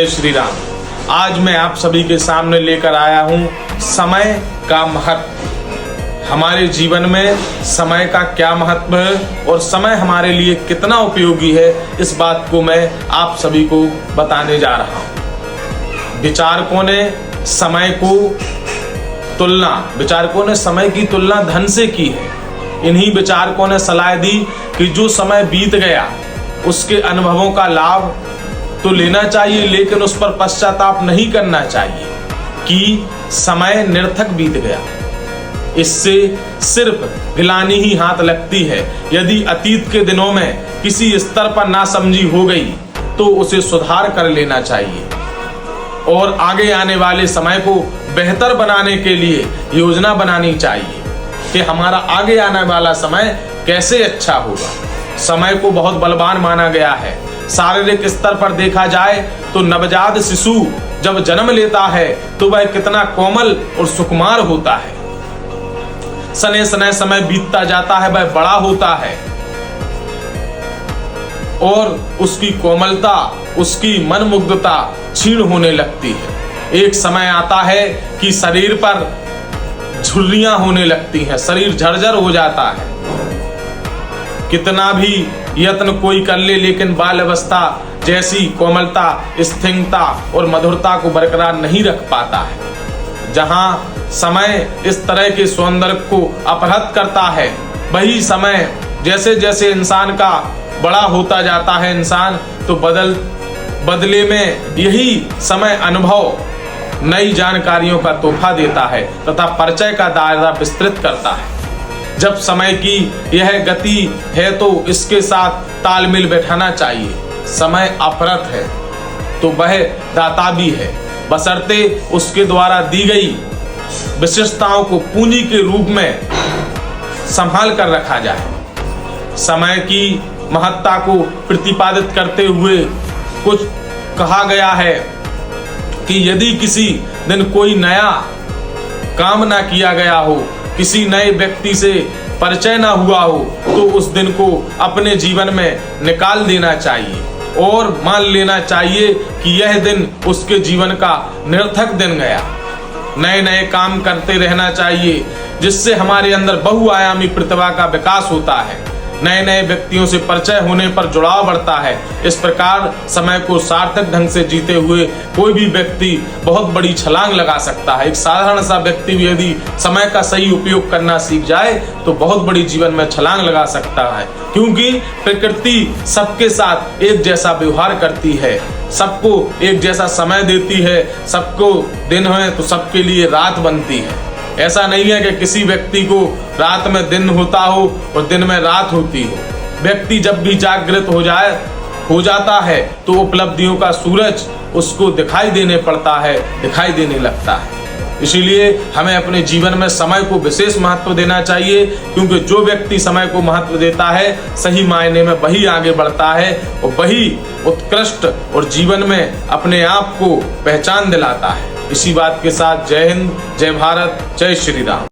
जय श्री राम। आज मैं आप सभी के सामने लेकर आया हूँ समय का महत्व। हमारे जीवन में समय का क्या महत्व है और समय हमारे लिए कितना उपयोगी है, इस बात को मैं आप सभी को बताने जा रहा हूँ। विचारकों ने समय की तुलना धन से की है। इन्हीं विचारकों ने सलाह दी कि जो समय बीत गया उसके अनुभवों का लाभ तो लेना चाहिए, लेकिन उस पर पश्चाताप नहीं करना चाहिए कि समय निरर्थक बीत गया। इससे सिर्फ गिलानी ही हाथ लगती है। यदि अतीत के दिनों में किसी स्तर पर नासमझी हो गई तो उसे सुधार कर लेना चाहिए और आगे आने वाले समय को बेहतर बनाने के लिए योजना बनानी चाहिए कि हमारा आगे आने वाला समय कैसे अच्छा होगा। समय को बहुत बलवान माना गया है। शारीरिक स्तर पर देखा जाए तो नवजात शिशु जब जन्म लेता है तो वह कितना कोमल और सुकुमार होता है। सने सने समय बीतता जाता है, वह बड़ा होता है और उसकी कोमलता, उसकी मनमुग्धता क्षीण होने लगती है। एक समय आता है कि शरीर पर झुर्रियां होने लगती हैं, शरीर झरझर हो जाता है। कितना भी यत्न कोई कर ले, लेकिन बाल अवस्था जैसी कोमलता, स्थिरता और मधुरता को बरकरार नहीं रख पाता है। जहां समय इस तरह के सौंदर्य को अपहृत करता है, वही समय जैसे जैसे इंसान का बड़ा होता जाता है इंसान, तो बदले में यही समय अनुभव, नई जानकारियों का तोहफा देता है तथा परिचय का दायरा विस्तृत करता है। जब समय की यह गति है तो इसके साथ तालमेल बैठाना चाहिए। समय अपरत है तो वह दाता भी है, बशर्ते उसके द्वारा दी गई विशेषताओं को पूंजी के रूप में संभाल कर रखा जाए। समय की महत्ता को प्रतिपादित करते हुए कुछ कहा गया है कि यदि किसी दिन कोई नया काम ना किया गया हो, किसी नए व्यक्ति से परिचय ना हुआ हो, तो उस दिन को अपने जीवन में निकाल देना चाहिए और मान लेना चाहिए कि यह दिन उसके जीवन का निरर्थक दिन गया। नए नए काम करते रहना चाहिए, जिससे हमारे अंदर बहुआयामी प्रतिभा का विकास होता है। नए नए व्यक्तियों से परिचय होने पर जुड़ाव बढ़ता है। इस प्रकार समय को सार्थक ढंग से जीते हुए कोई भी व्यक्ति बहुत बड़ी छलांग लगा सकता है। एक साधारण सा व्यक्ति भी यदि समय का सही उपयोग करना सीख जाए तो बहुत बड़ी जीवन में छलांग लगा सकता है, क्योंकि प्रकृति सबके साथ एक जैसा व्यवहार करती है, सबको एक जैसा समय देती है। सबको दिन है तो सबके लिए रात बनती है। ऐसा नहीं है कि किसी व्यक्ति को रात में दिन होता हो और दिन में रात होती हो। व्यक्ति जब भी जागृत हो जाता है तो उपलब्धियों का सूरज उसको दिखाई देने लगता है। इसीलिए हमें अपने जीवन में समय को विशेष महत्व देना चाहिए, क्योंकि जो व्यक्ति समय को महत्व देता है सही मायने में वही आगे बढ़ता है और वही उत्कृष्ट और जीवन में अपने आप को पहचान दिलाता है। इसी बात के साथ जय हिंद, जय भारत, जय श्री राम।